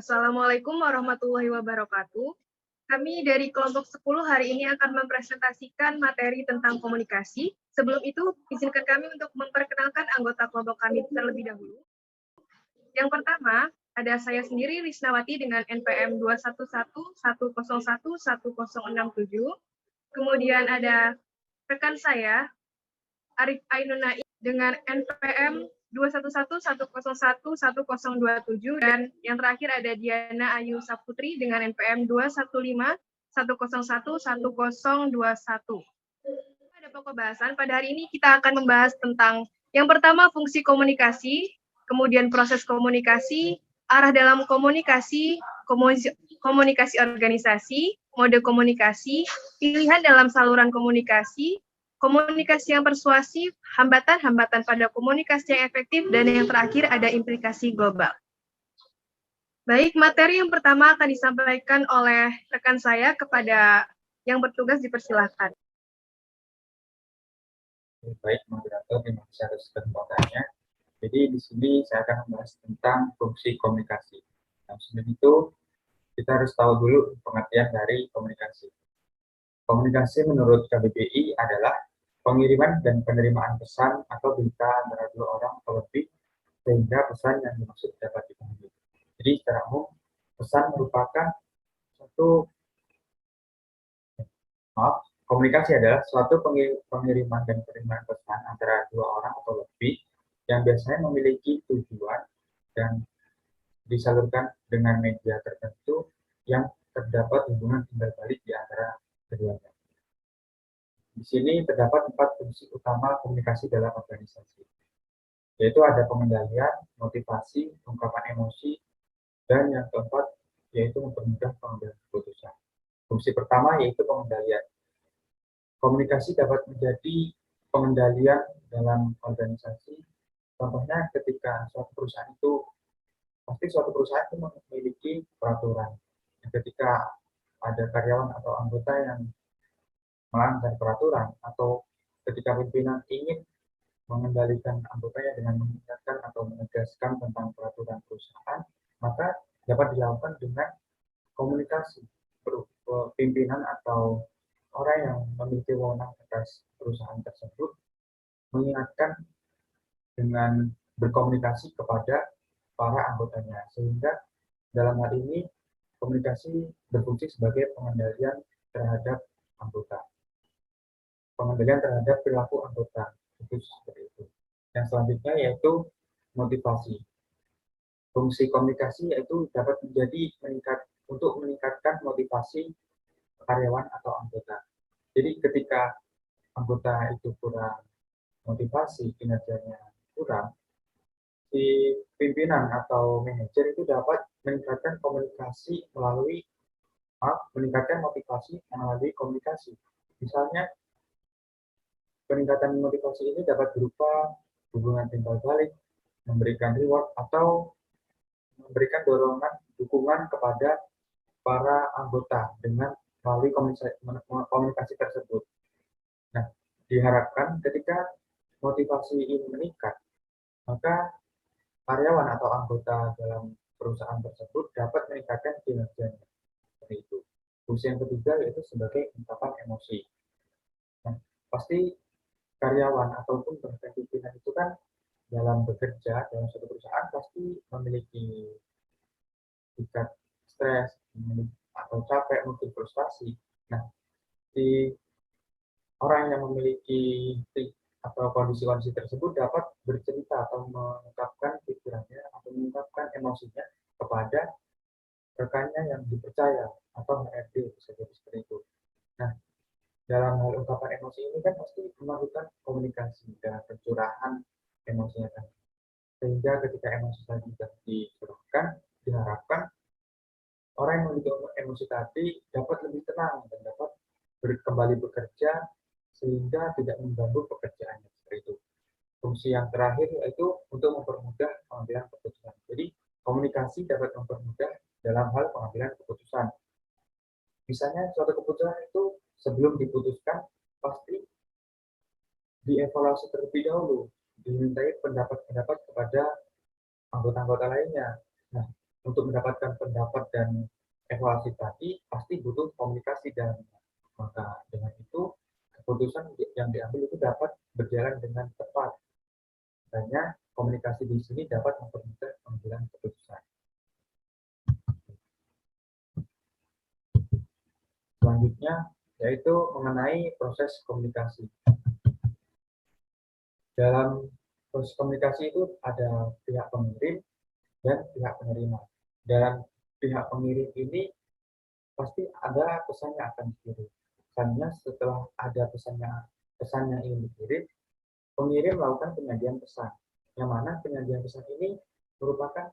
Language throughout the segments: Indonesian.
Assalamualaikum warahmatullahi wabarakatuh. Kami dari kelompok 10 hari ini akan mempresentasikan materi tentang komunikasi. Sebelum itu, izinkan kami untuk memperkenalkan anggota kelompok kami terlebih dahulu. Yang pertama, ada saya sendiri, Risnawati, dengan NPM 21110111067. Kemudian ada rekan saya, Arif Ainunai, dengan NPM 21110111027, dan yang terakhir ada Diana Ayu Saputri dengan NPM 21510111021. Pada pokok bahasan pada hari ini kita akan membahas tentang yang pertama fungsi komunikasi, kemudian proses komunikasi, arah dalam komunikasi, komunikasi organisasi, mode komunikasi, pilihan dalam saluran komunikasi, komunikasi yang persuasif, hambatan-hambatan pada komunikasi yang efektif, dan yang terakhir ada implikasi global. Baik, materi yang pertama akan disampaikan oleh rekan saya. Kepada yang bertugas dipersilahkan. Baik, moderator, terima kasih atas kesempatannya. Jadi di sini saya akan membahas tentang fungsi komunikasi. Nah, sebelum itu kita harus tahu dulu pengertian dari komunikasi. Komunikasi menurut KBBI adalah pengiriman dan penerimaan pesan atau berita antara dua orang atau lebih sehingga pesan yang dimaksud dapat dipahami. Jadi secara umum pesan merupakan komunikasi adalah suatu pengiriman dan penerimaan pesan antara dua orang atau lebih yang biasanya memiliki tujuan dan disalurkan dengan media tertentu yang terdapat hubungan timbal balik di antara keduanya. Di sini terdapat 4 fungsi utama komunikasi dalam organisasi, yaitu ada pengendalian, motivasi, ungkapan emosi, dan yang keempat yaitu mempermudah pengambilan keputusan. Fungsi pertama yaitu pengendalian. Komunikasi dapat menjadi pengendalian dalam organisasi. Contohnya ketika suatu perusahaan itu memiliki peraturan. Ketika ada karyawan atau anggota yang melanggar peraturan atau ketika pimpinan ingin mengendalikan anggotanya dengan mengingatkan atau menegaskan tentang peraturan perusahaan, maka dapat dilakukan dengan komunikasi pimpinan atau orang yang memiliki wewenang atas perusahaan tersebut mengingatkan dengan berkomunikasi kepada para anggotanya, sehingga dalam hal ini komunikasi berfungsi sebagai pengendalian terhadap anggota, pengendalian terhadap perilaku anggota, itu seperti itu. Yang selanjutnya yaitu motivasi. Fungsi komunikasi yaitu dapat menjadi untuk meningkatkan motivasi karyawan atau anggota. Jadi ketika anggota itu kurang motivasi, kinerjanya kurang, si pimpinan atau manajer itu dapat meningkatkan motivasi melalui komunikasi. Misalnya peningkatan motivasi ini dapat berupa hubungan timbal balik, memberikan reward, atau memberikan dukungan kepada para anggota dengan melalui komunikasi tersebut. Nah, diharapkan ketika motivasi ini meningkat, maka karyawan atau anggota dalam perusahaan tersebut dapat meningkatkan kinerjanya. Seperti itu. Fungsi yang ketiga yaitu sebagai ungkapan emosi. Nah, pasti karyawan ataupun bahkan pimpinan itu kan dalam bekerja dalam suatu perusahaan pasti memiliki tingkat stres atau capek, mungkin frustasi. Nah, di orang yang memiliki atau kondisi-kondisi tersebut dapat bercerita atau mengungkapkan pikirannya atau mengungkapkan emosinya kepada rekannya yang dipercaya atau HRD, bisa jadi seperti itu. Nah, dalam hal ungkapan emosi ini kan pasti melakukan komunikasi dan pencurahan emosinya kan. Sehingga ketika emosi tadi sudah dicurahkan, diharapkan orang yang memiliki emosi tadi dapat lebih tenang dan dapat kembali bekerja sehingga tidak mengganggu pekerjaannya, seperti itu. Fungsi yang terakhir yaitu untuk mempermudah pengambilan keputusan. Jadi komunikasi dapat mempermudah dalam hal pengambilan keputusan. Misalnya suatu keputusan itu sebelum diputuskan pasti dievaluasi terlebih dahulu, dimintai pendapat-pendapat kepada anggota-anggota lainnya. Nah, untuk mendapatkan pendapat dan evaluasi tadi pasti butuh komunikasi, dan maka dengan itu keputusan yang diambil itu dapat berjalan dengan tepat. Hanya komunikasi di sini dapat mempermudah pengambilan keputusan. Selanjutnya yaitu mengenai proses komunikasi. Dalam proses komunikasi itu ada pihak pengirim dan pihak penerima. Dalam pihak pengirim ini pasti ada pesan yang akan dikirim. Misalnya setelah ada pesan yang ingin dikirim, pengirim melakukan penyajian pesan. Yang mana penyajian pesan ini merupakan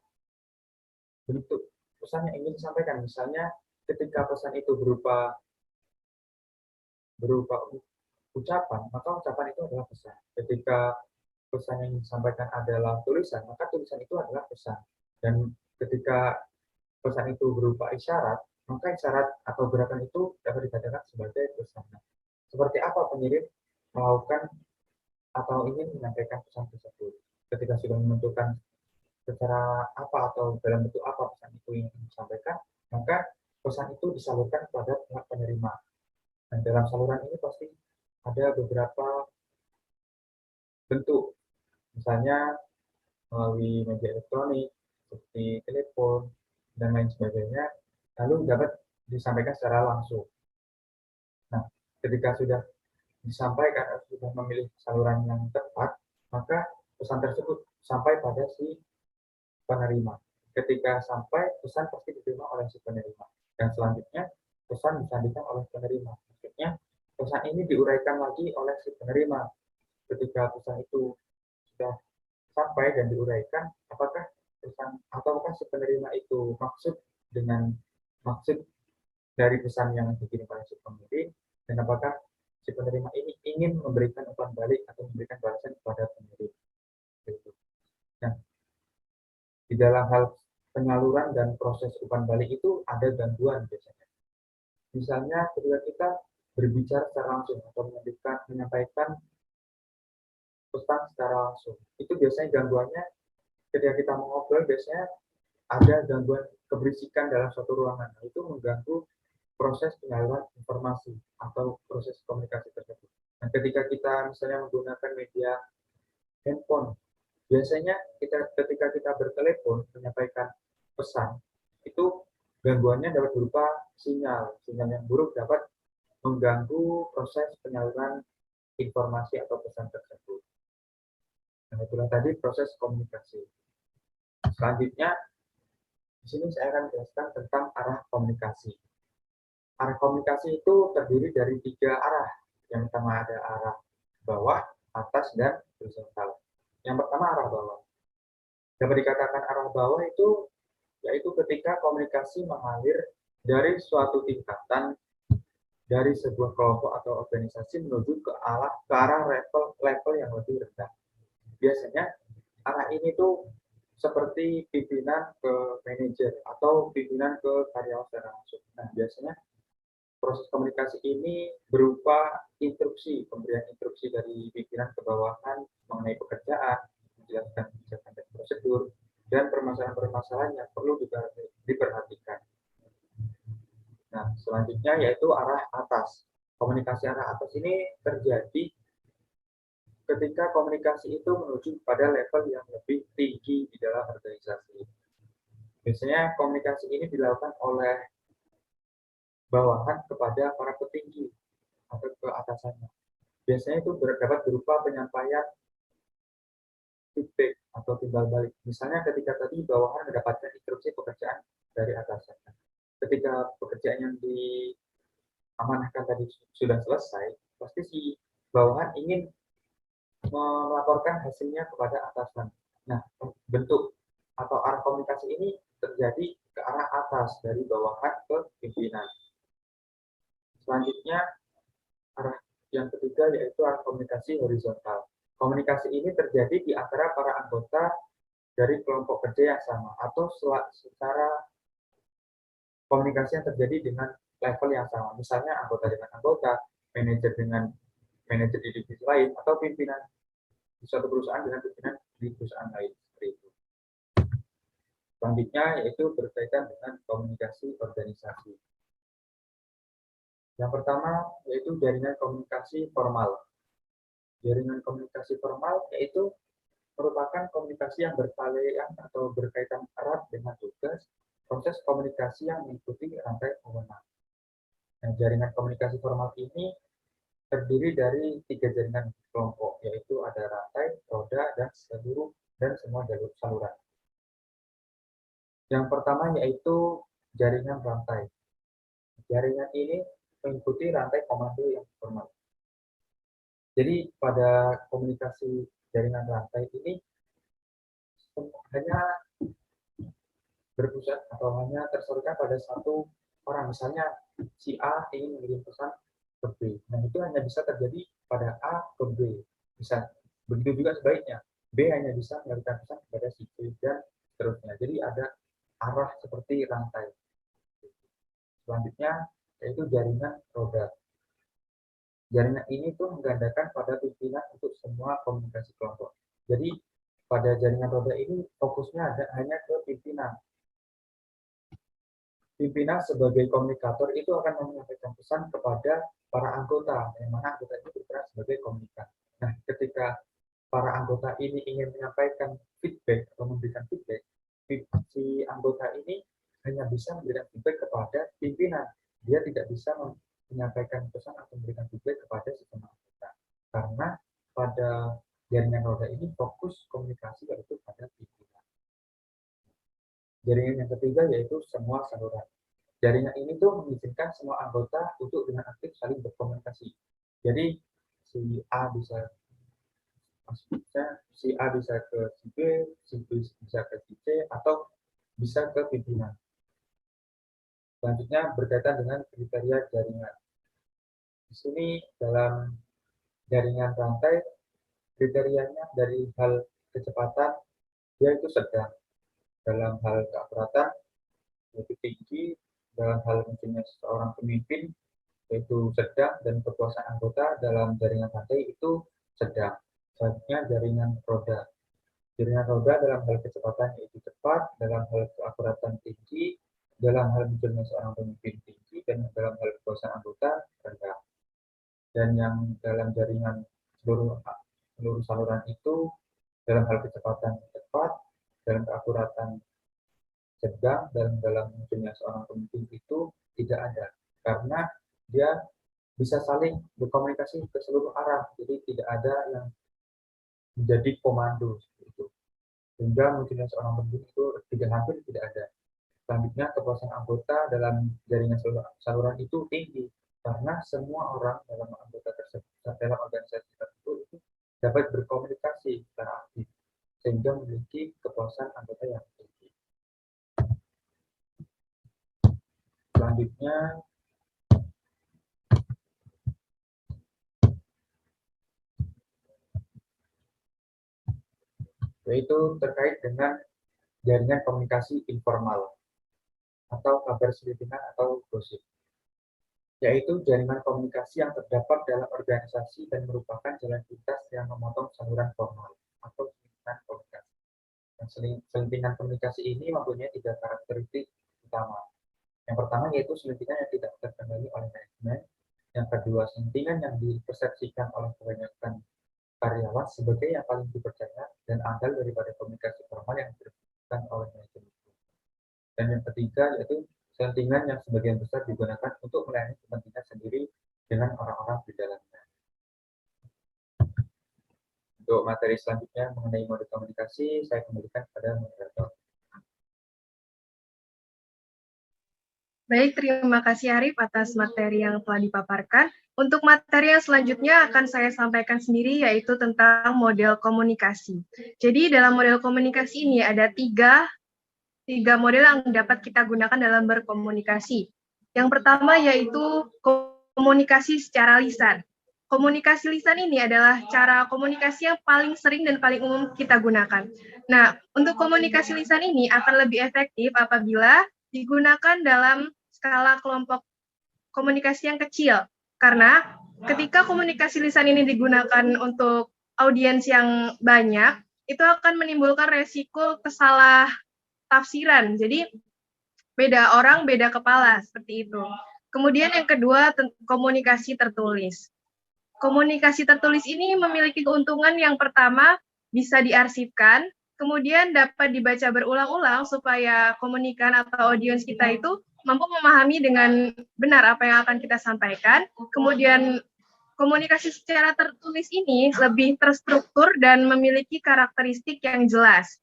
bentuk pesan yang ingin disampaikan. Misalnya ketika pesan itu berupa ucapan, maka ucapan itu adalah pesan. Ketika pesan yang disampaikan adalah tulisan, maka tulisan itu adalah pesan. Dan ketika pesan itu berupa isyarat, maka isyarat atau gerakan itu dapat dikatakan sebagai pesan. Seperti apa pengirim melakukan atau ingin menyampaikan pesan tersebut? Ketika sudah menentukan secara apa atau dalam bentuk apa pesan itu yang ingin disampaikan, maka pesan itu disalurkan kepada pihak penerima. Dan dalam saluran ini pasti ada beberapa bentuk, misalnya melalui media elektronik seperti telepon dan lain sebagainya, lalu dapat disampaikan secara langsung. Nah, ketika sudah disampaikan atau sudah memilih saluran yang tepat, maka pesan tersebut sampai pada si penerima. Ketika sampai, pesan pasti diterima oleh si penerima. Dan selanjutnya, pesan disampaikan oleh penerima. Maksudnya, pesan ini diuraikan lagi oleh si penerima. Ketika pesan itu sudah sampai dan diuraikan, apakah pesan ataukah si penerima itu maksud dari pesan yang dikirim oleh si pengirim, dan apakah si penerima ini ingin memberikan umpan balik atau memberikan balasan kepada pengirim. Nah, di dalam hal penyaluran dan proses umpan balik itu ada gangguan biasanya. Misalnya ketika kita berbicara secara langsung atau menyampaikan pesan secara langsung, itu biasanya gangguannya ketika kita mengobrol biasanya ada gangguan keberisikan dalam suatu ruangan. Nah, itu mengganggu proses penyaluran informasi atau proses komunikasi tersebut. Nah, ketika kita misalnya menggunakan media handphone, biasanya ketika kita bertelepon menyampaikan pesan, itu gangguannya dapat berupa sinyal yang buruk dapat mengganggu proses penyaluran informasi atau pesan tersebut. Nah, itulah tadi proses komunikasi. Selanjutnya, di sini saya akan jelaskan tentang arah komunikasi. Arah komunikasi itu terdiri dari 3 arah. Yang pertama ada arah bawah, atas, dan horizontal. Yang pertama arah bawah. Dapat dikatakan arah bawah itu yaitu ketika komunikasi mengalir dari suatu tingkatan, dari sebuah kelompok atau organisasi menuju ke arah level yang lebih rendah. Biasanya arah ini tuh seperti pimpinan ke manajer atau pimpinan ke karyawan secara langsung. Nah, biasanya proses komunikasi ini berupa pemberian instruksi dari pimpinan ke bawahan mengenai pekerjaan, menjelaskan kebijakan dan prosedur, dan permasalahan-permasalahan yang perlu diperhatikan. Nah, selanjutnya yaitu arah atas. Komunikasi arah atas ini terjadi ketika komunikasi itu menuju pada level yang lebih tinggi di dalam organisasi. Biasanya komunikasi ini dilakukan oleh bawahan kepada para petinggi atau ke atasannya. Biasanya itu dapat berupa penyampaian feedback atau timbal balik. Misalnya ketika tadi bawahan mendapatkan instruksi pekerjaan dari atasannya. Ketika pekerjaan yang diamanahkan tadi sudah selesai, pasti si bawahan ingin melaporkan hasilnya kepada atasan. Nah, bentuk atau arah komunikasi ini terjadi ke arah atas dari bawahan ke pimpinan. Selanjutnya, arah yang ketiga yaitu arah komunikasi horizontal. Komunikasi ini terjadi di antara para anggota dari kelompok kerja yang sama atau secara komunikasi yang terjadi dengan level yang sama. Misalnya anggota dengan anggota, manajer dengan manajer di divisi lain, atau pimpinan di suatu perusahaan dengan pimpinan di perusahaan lain. Seperti itu. Selanjutnya yaitu berkaitan dengan komunikasi organisasi. Yang pertama yaitu jaringan komunikasi formal. Jaringan komunikasi formal yaitu merupakan komunikasi yang berkaitan atau berkaitan erat dengan tugas, proses komunikasi yang mengikuti rantai pemenang. Nah, jaringan komunikasi formal ini terdiri dari 3 jaringan kelompok, yaitu ada rantai, roda, dan semua jalur saluran. Yang pertama yaitu jaringan rantai. Jaringan ini mengikuti rantai komando yang formal. Jadi pada komunikasi jaringan rantai ini hanya berpusat atau hanya terserahkan pada satu orang. Misalnya si A ingin mengirim pesan ke B. Nah, itu hanya bisa terjadi pada A ke B. Bisa. Begitu juga sebaliknya. B hanya bisa mengirimkan pesan kepada si C dan seterusnya. Jadi ada arah seperti rantai. Selanjutnya yaitu jaringan roda. Jaringan ini tuh menggandakan pada pimpinan untuk semua komunikasi kelompok. Jadi pada jaringan roda ini fokusnya hanya ke pimpinan. Pimpinan sebagai komunikator itu akan menyampaikan pesan kepada para anggota, yang mana anggota itu berperan sebagai komunikator. Nah, ketika para anggota ini ingin menyampaikan feedback atau memberikan feedback, si anggota ini hanya bisa memberikan feedback kepada pimpinan. Dia tidak bisa menyampaikan pesan atau memberikan feedback kepada sesama anggota. Karena pada jaringan roda ini fokus komunikasi yaitu pada pimpinan. Jaringan yang ketiga yaitu semua saluran. Jaringan ini tuh mengizinkan semua anggota untuk dengan aktif saling berkomunikasi. Jadi si A bisa ke si B, si B bisa ke si C, atau bisa ke pimpinan. Selanjutnya berkaitan dengan kriteria jaringan. Di sini dalam jaringan rantai, kriterianya dari hal kecepatan, dia itu sedang. Dalam hal keakuratan, yaitu tinggi. Dalam hal mungkinnya seorang pemimpin, yaitu sedang, dan kekuasaan anggota dalam jaringan rantai itu sedang. Selanjutnya jaringan roda. Jaringan roda dalam hal kecepatan yaitu cepat, dalam hal keakuratan tinggi, dalam hal munculnya seorang pemimpin tinggi, dan dalam hal kekuasaan anggota rendah. Dan yang dalam jaringan seluruh saluran itu dalam hal kecepatan cepat, dalam keakuratan sedang, dan dalam munculnya seorang pemimpin itu tidak ada, karena dia bisa saling berkomunikasi ke seluruh arah, jadi tidak ada yang menjadi komando seperti itu. Sehingga munculnya seorang pemimpin itu hampir tidak ada. Selanjutnya kepuasan anggota dalam jaringan saluran itu tinggi, karena semua orang dalam anggota tersebut dalam organisasi tersebut itu dapat berkomunikasi secara aktif, sehingga memiliki kepuasan anggota yang tinggi. Selanjutnya yaitu terkait dengan jaringan komunikasi informal atau kabar selintingan atau gosip, yaitu jaringan komunikasi yang terdapat dalam organisasi dan merupakan jalan pintas yang memotong saluran formal atau selintingan komunikasi. Selintingan komunikasi ini mempunyai 3 karakteristik utama. Yang pertama yaitu selintingan yang tidak terkendali oleh manajemen. Yang kedua, selintingan yang dipersepsikan oleh kebanyakan karyawan sebagai yang paling dipercaya dan andal daripada komunikasi formal yang dilakukan oleh manajemen. Dan yang ketiga yaitu selintingan yang sebagian besar digunakan untuk melayani kepentingan sendiri dengan orang-orang di dalamnya. Untuk materi selanjutnya mengenai mode komunikasi, saya kembalikan kepada moderator. Baik, terima kasih Arif atas materi yang telah dipaparkan. Untuk materi yang selanjutnya akan saya sampaikan sendiri, yaitu tentang model komunikasi. Jadi dalam model komunikasi ini ada tiga model yang dapat kita gunakan dalam berkomunikasi. Yang pertama yaitu komunikasi secara lisan. Komunikasi lisan ini adalah cara komunikasi yang paling sering dan paling umum kita gunakan. Nah, untuk komunikasi lisan ini akan lebih efektif apabila digunakan dalam skala kelompok komunikasi yang kecil. Karena ketika komunikasi lisan ini digunakan untuk audiens yang banyak, itu akan menimbulkan resiko tafsiran. Jadi beda orang, beda kepala, seperti itu. Kemudian yang kedua, komunikasi tertulis. Komunikasi tertulis ini memiliki keuntungan yang pertama, bisa diarsipkan, kemudian dapat dibaca berulang-ulang supaya komunikan atau audiens kita itu mampu memahami dengan benar apa yang akan kita sampaikan. Kemudian komunikasi secara tertulis ini lebih terstruktur dan memiliki karakteristik yang jelas.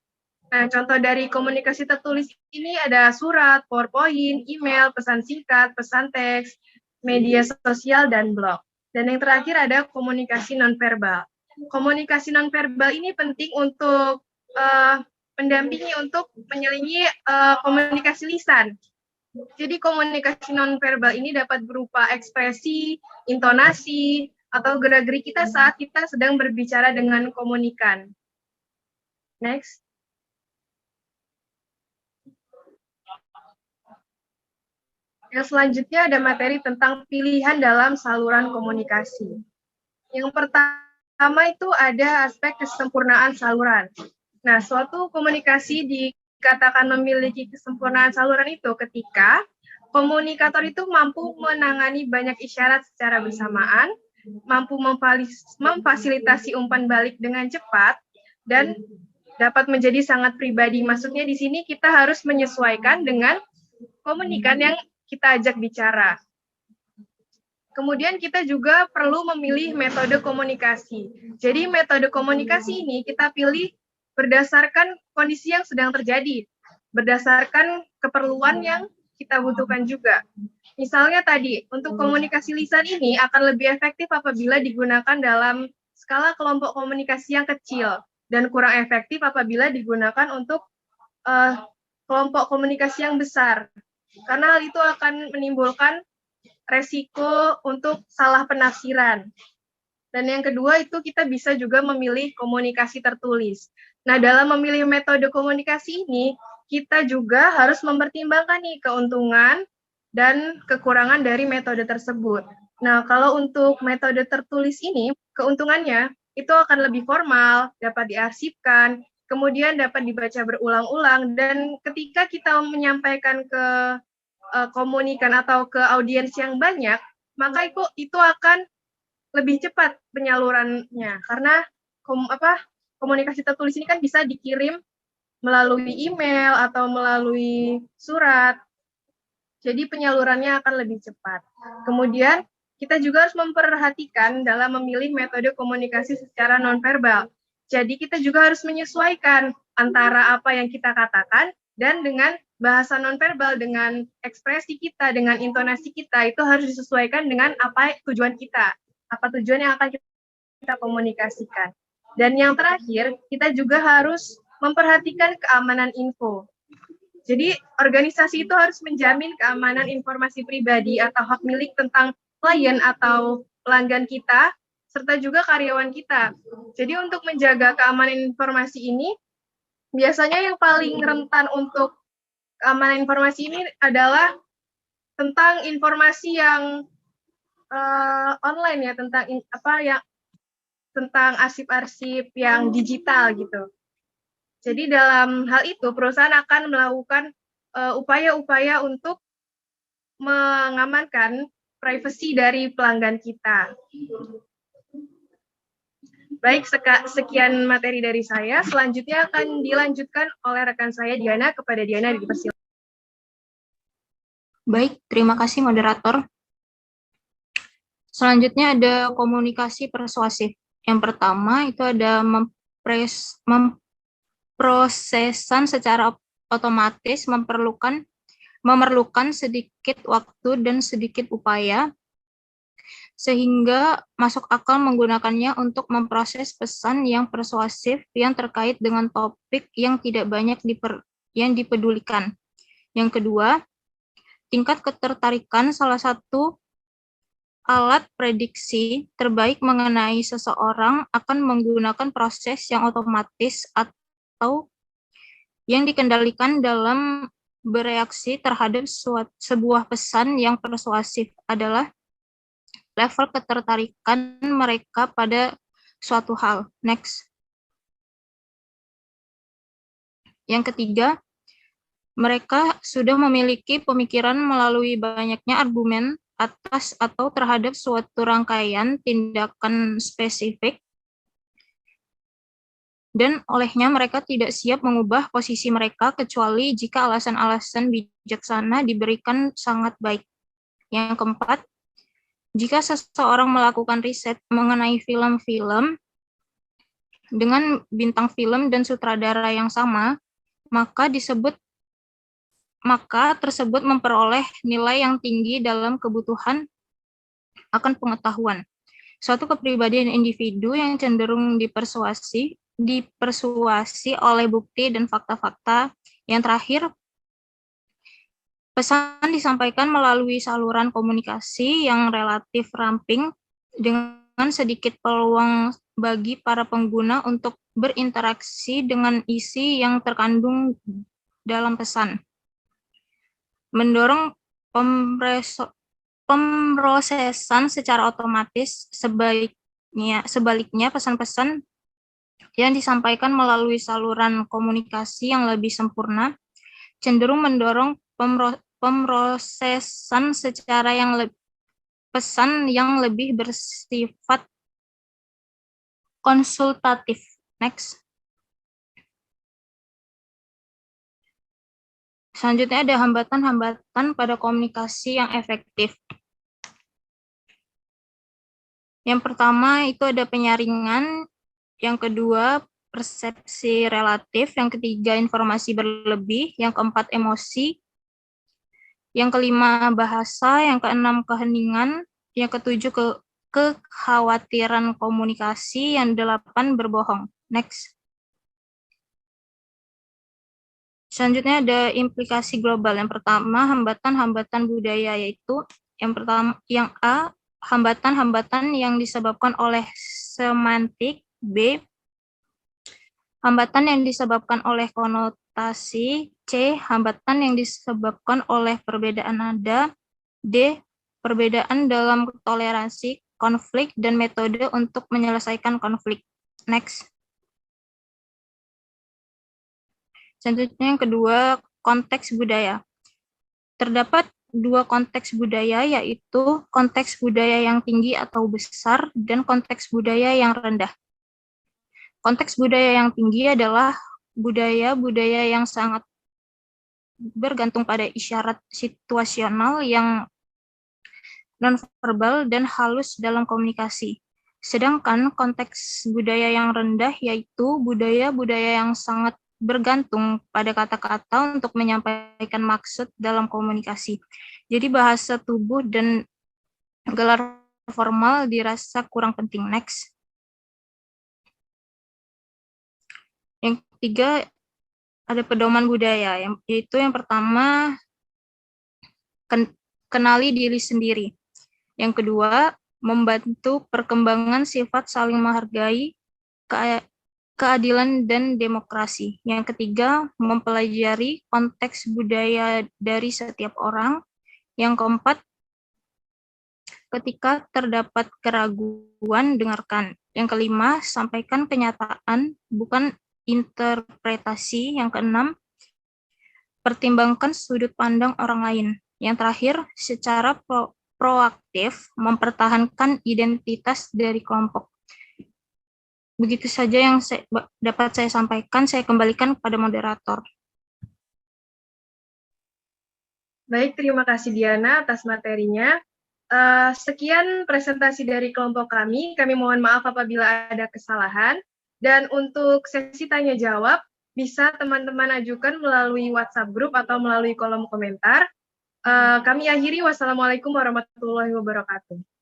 Nah, contoh dari komunikasi tertulis ini ada surat, PowerPoint, email, pesan singkat, pesan teks, media sosial, dan blog. Dan yang terakhir ada komunikasi nonverbal. Komunikasi nonverbal ini penting untuk mendampingi untuk menyelingi komunikasi lisan. Jadi komunikasi nonverbal ini dapat berupa ekspresi, intonasi, atau gerak-gerik kita saat kita sedang berbicara dengan komunikan. Next. Yang selanjutnya ada materi tentang pilihan dalam saluran komunikasi. Yang pertama itu ada aspek kesempurnaan saluran. Nah, suatu komunikasi dikatakan memiliki kesempurnaan saluran itu ketika komunikator itu mampu menangani banyak isyarat secara bersamaan, mampu memfasilitasi umpan balik dengan cepat, dan dapat menjadi sangat pribadi. Maksudnya di sini kita harus menyesuaikan dengan komunikan yang kita ajak bicara. Kemudian kita juga perlu memilih metode komunikasi. Jadi metode komunikasi ini kita pilih berdasarkan kondisi yang sedang terjadi, berdasarkan keperluan yang kita butuhkan juga. Misalnya tadi, untuk komunikasi lisan ini akan lebih efektif apabila digunakan dalam skala kelompok komunikasi yang kecil, dan kurang efektif apabila digunakan untuk kelompok komunikasi yang besar. Karena hal itu akan menimbulkan resiko untuk salah penafsiran. Dan yang kedua itu kita bisa juga memilih komunikasi tertulis. Nah, dalam memilih metode komunikasi ini, kita juga harus mempertimbangkan nih keuntungan dan kekurangan dari metode tersebut. Nah, kalau untuk metode tertulis ini, keuntungannya itu akan lebih formal, dapat diarsipkan, kemudian dapat dibaca berulang-ulang, dan ketika kita menyampaikan ke komunikan atau ke audiens yang banyak, maka itu akan lebih cepat penyalurannya, karena komunikasi tertulis ini kan bisa dikirim melalui email atau melalui surat, jadi penyalurannya akan lebih cepat. Kemudian kita juga harus memperhatikan dalam memilih metode komunikasi secara nonverbal. Jadi kita juga harus menyesuaikan antara apa yang kita katakan dan dengan bahasa nonverbal, dengan ekspresi kita, dengan intonasi kita, itu harus disesuaikan dengan apa tujuan kita, apa tujuan yang akan kita komunikasikan. Dan yang terakhir, kita juga harus memperhatikan keamanan info. Jadi organisasi itu harus menjamin keamanan informasi pribadi atau hak milik tentang klien atau pelanggan kita, serta juga karyawan kita. Jadi untuk menjaga keamanan informasi ini, biasanya yang paling rentan untuk keamanan informasi ini adalah tentang informasi yang online ya, tentang arsip-arsip yang digital gitu. Jadi dalam hal itu perusahaan akan melakukan upaya-upaya untuk mengamankan privasi dari pelanggan kita. Baik, sekian materi dari saya. Selanjutnya akan dilanjutkan oleh rekan saya Diana. Kepada Diana dipersilakan. Baik, terima kasih moderator. Selanjutnya ada komunikasi persuasif. Yang pertama itu ada memprosesan secara otomatis, memerlukan sedikit waktu dan sedikit upaya, sehingga masuk akal menggunakannya untuk memproses pesan yang persuasif yang terkait dengan topik yang tidak banyak yang dipedulikan. Yang kedua, tingkat ketertarikan salah satu alat prediksi terbaik mengenai seseorang akan menggunakan proses yang otomatis atau yang dikendalikan dalam bereaksi terhadap sebuah pesan yang persuasif adalah level ketertarikan mereka pada suatu hal. Next. Yang ketiga, Mereka sudah memiliki pemikiran melalui banyaknya argumen atas atau terhadap suatu rangkaian tindakan spesifik, dan olehnya mereka tidak siap mengubah posisi mereka kecuali jika alasan-alasan bijaksana diberikan sangat baik. Yang keempat, jika seseorang melakukan riset mengenai film-film dengan bintang film dan sutradara yang sama, maka tersebut memperoleh nilai yang tinggi dalam kebutuhan akan pengetahuan. Suatu kepribadian individu yang cenderung dipersuasi oleh bukti dan fakta-fakta. Yang terakhir, pesan disampaikan melalui saluran komunikasi yang relatif ramping dengan sedikit peluang bagi para pengguna untuk berinteraksi dengan isi yang terkandung dalam pesan. Mendorong pemrosesan secara otomatis. Sebaliknya, pesan-pesan yang disampaikan melalui saluran komunikasi yang lebih sempurna cenderung mendorong pemrosesan secara pesan yang lebih bersifat konsultatif. Next. Selanjutnya ada hambatan-hambatan pada komunikasi yang efektif. Yang pertama itu ada penyaringan, yang kedua persepsi relatif, yang ketiga informasi berlebih, yang keempat emosi, yang kelima bahasa, yang keenam keheningan, yang ketujuh kekhawatiran komunikasi, yang delapan berbohong. Next. Selanjutnya ada implikasi global. Yang pertama hambatan-hambatan budaya, yaitu yang A, hambatan-hambatan yang disebabkan oleh semantik. B, hambatan yang disebabkan oleh konotasi. C, hambatan yang disebabkan oleh perbedaan nada. D, perbedaan dalam toleransi konflik dan metode untuk menyelesaikan konflik. Next. Selanjutnya yang kedua, konteks budaya. Terdapat dua konteks budaya, yaitu konteks budaya yang tinggi atau besar dan konteks budaya yang rendah. Konteks budaya yang tinggi adalah budaya-budaya yang sangat bergantung pada isyarat situasional yang nonverbal dan halus dalam komunikasi. Sedangkan konteks budaya yang rendah yaitu budaya-budaya yang sangat bergantung pada kata-kata untuk menyampaikan maksud dalam komunikasi. Jadi bahasa tubuh dan gelar formal dirasa kurang penting. Next. Yang ketiga ada pedoman budaya, yaitu yang pertama kenali diri sendiri. Yang kedua, membantu perkembangan sifat saling menghargai, keadilan, dan demokrasi. Yang ketiga, mempelajari konteks budaya dari setiap orang. Yang keempat, ketika terdapat keraguan, dengarkan. Yang kelima, sampaikan kenyataan, bukan interpretasi. Yang keenam, pertimbangkan sudut pandang orang lain. Yang terakhir, secara proaktif mempertahankan identitas dari kelompok. Begitu saja yang dapat saya sampaikan. Saya kembalikan kepada moderator. Baik, terima kasih Diana atas materinya. Sekian presentasi dari kelompok kami. Kami mohon maaf apabila ada kesalahan. Dan untuk sesi tanya jawab, bisa teman-teman ajukan melalui WhatsApp group atau melalui kolom komentar. Kami akhiri. Wassalamualaikum warahmatullahi wabarakatuh.